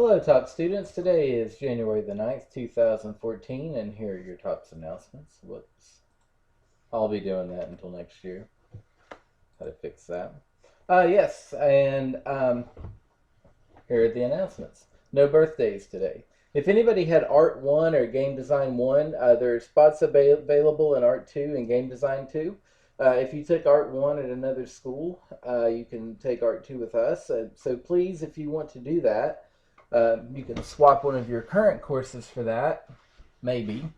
Hello, top students. Today is January the 9th, 2014, and here are your TOPS announcements. Whoops. I'll be doing that until next year. How to fix that. Yes, and here are the announcements. No birthdays today. If anybody had Art 1 or Game Design 1, there are spots available in Art 2 and Game Design 2. If you took Art 1 at another school, you can take Art 2 with us. So please, if you want to do that, you can swap one of your current courses for that, maybe.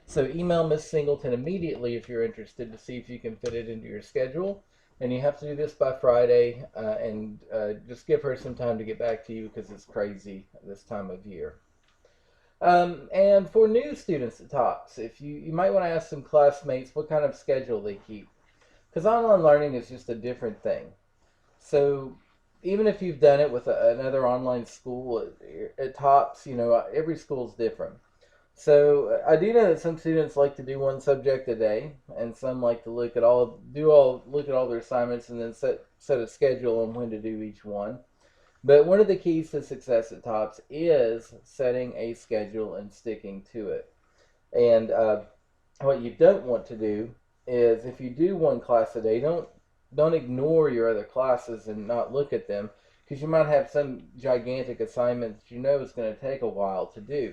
So email Miss Singleton immediately if you're interested to see if you can fit it into your schedule. And you have to do this by Friday, and just give her some time to get back to you because it's crazy this time of year. And for new students at TOPS, if you might want to ask some classmates what kind of schedule they keep, because online learning is just a different thing. So even if you've done it with another online school at TOPS, every school's different. So I do know that some students like to do one subject a day, and some like to look at all their assignments and then set a schedule on when to do each one. But one of the keys to success at TOPS is setting a schedule and sticking to it. And what you don't want to do is, if you do one class a day, don't ignore your other classes and not look at them, because you might have some gigantic assignment that you know is going to take a while to do.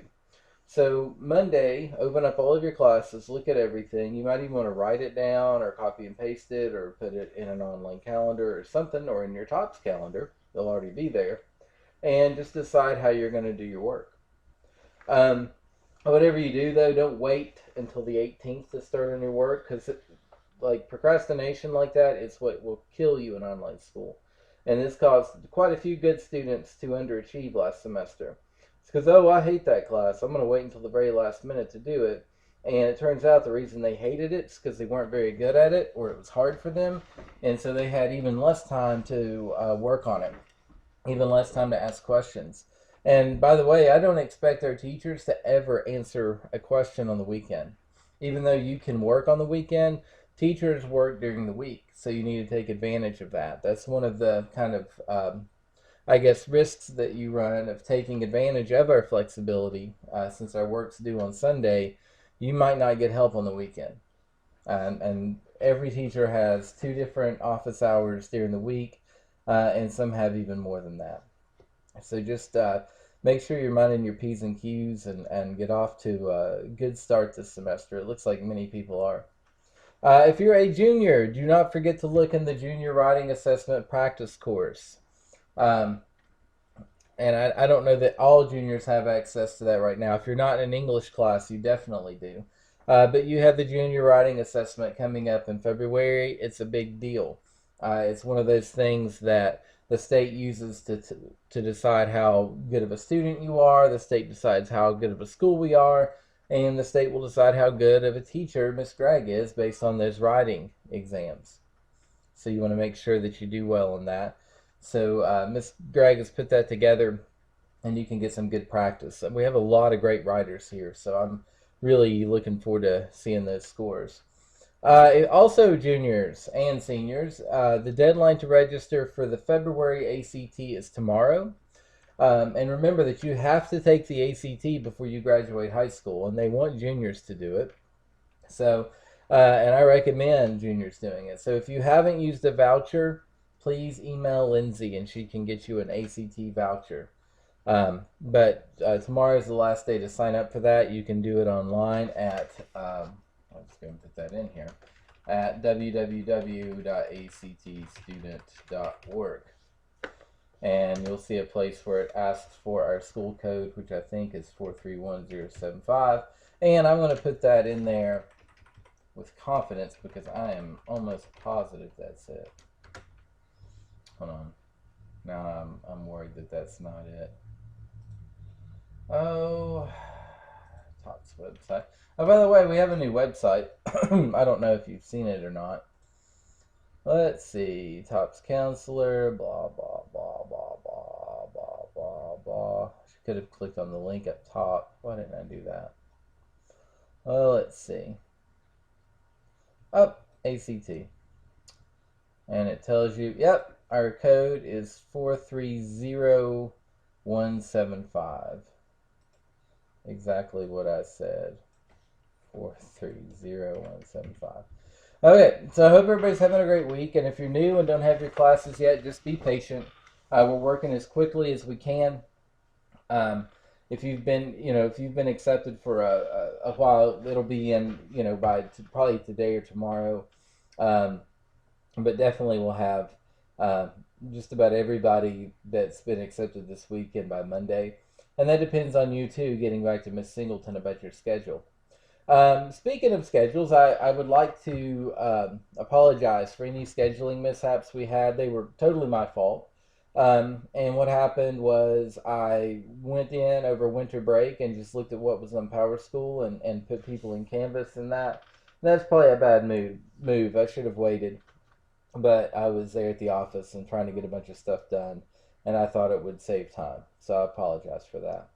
So Monday, open up all of your classes, look at everything. You might even want to write it down or copy and paste it or put it in an online calendar or something, or in your TOPS calendar. They'll already be there. And just decide how you're going to do your work. Whatever you do, though, don't wait until the 18th to start on your work, because like procrastination like that is what will kill you in online school. And this caused quite a few good students to underachieve last semester. It's because, oh, I hate that class. I'm going to wait until the very last minute to do it. And it turns out the reason they hated it is because they weren't very good at it, or it was hard for them. And so they had even less time to work on it, even less time to ask questions. And by the way, I don't expect our teachers to ever answer a question on the weekend. Even though you can work on the weekend, teachers work during the week, so you need to take advantage of that. That's one of the kind of, I guess, risks that you run of taking advantage of our flexibility. Since our work's due on Sunday, you might not get help on the weekend. And every teacher has 2 different office hours during the week, and some have even more than that. So just make sure you're minding your P's and Q's and get off to a good start this semester. It looks like many people are. If you're a junior, do not forget to look in the Junior Writing Assessment Practice course. Um, and I don't know that all juniors have access to that right now. If you're not in an English class, you definitely do. But you have the Junior Writing Assessment coming up in February. It's a big deal. It's one of those things that the state uses to decide how good of a student you are. The state decides how good of a school we are. And the state will decide how good of a teacher Miss Gregg is based on those writing exams. So you want to make sure that you do well in that. So Miss Gregg has put that together, and you can get some good practice. And we have a lot of great writers here, so I'm really looking forward to seeing those scores. Also, juniors and seniors, the deadline to register for the February ACT is tomorrow. And remember that you have to take the ACT before you graduate high school, and they want juniors to do it. So, and I recommend juniors doing it. So if you haven't used a voucher, please email Lindsay and she can get you an ACT voucher. But tomorrow is the last day to sign up for that. You can do it online at, I'm just going to put that in here, at www.actstudent.org. And you'll see a place where it asks for our school code, which I think is 431075. And I'm going to put that in there with confidence because I am almost positive that's it. Hold on. Now I'm worried that that's not it. Oh, TOPS website. Oh, by the way, we have a new website. I don't know if you've seen it or not. Let's see. TOPS counselor, blah, blah, blah, blah, blah, blah, blah, blah. Could have clicked on the link up top. Why didn't I do that? Well, let's see. Up, ACT. And it tells you, yep, our code is 430175. 175. Exactly what I said. 430,175. Okay, so I hope everybody's having a great week. And if you're new and don't have your classes yet, just be patient. We're working as quickly as we can. Um, if you've been, if you've been accepted for a while, it'll be in, by probably today or tomorrow. Um, but definitely we'll have uh, just about everybody that's been accepted this weekend by Monday. And that depends on you too, getting back to Miss Singleton about your schedule. Speaking of schedules, I would like to apologize for any scheduling mishaps we had. They were totally my fault. And what happened was I went in over winter break and just looked at what was on Power School and put people in Canvas and that. That's probably a bad move. I should have waited, but I was there at the office and trying to get a bunch of stuff done, and I thought it would save time. So I apologize for that.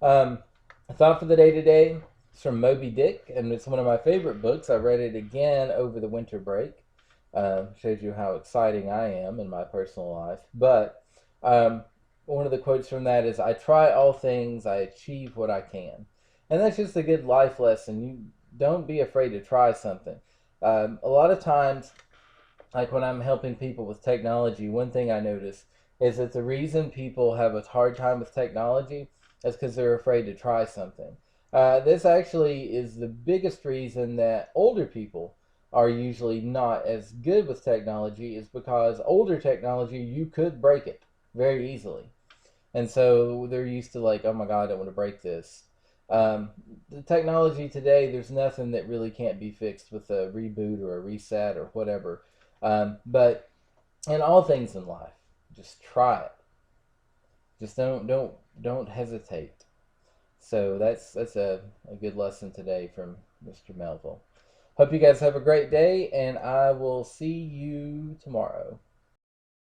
A thought for the day today is from Moby Dick, and it's one of my favorite books. I read it again over the winter break. Shows you how exciting I am in my personal life. But one of the quotes from that is, "I try all things, I achieve what I can." And that's just a good life lesson. You don't be afraid to try something. A lot of times, like when I'm helping people with technology, one thing I notice is that the reason people have a hard time with technology is because they're afraid to try something. This actually is the biggest reason that older people are usually not as good with technology, is because older technology, you could break it very easily. And so they're used to, like, oh my God, I don't want to break this. The technology today, there's nothing that really can't be fixed with a reboot or a reset or whatever. But in all things in life, just try it. Just don't hesitate. So that's a good lesson today from Mr. Melville. Hope you guys have a great day, and I will see you tomorrow.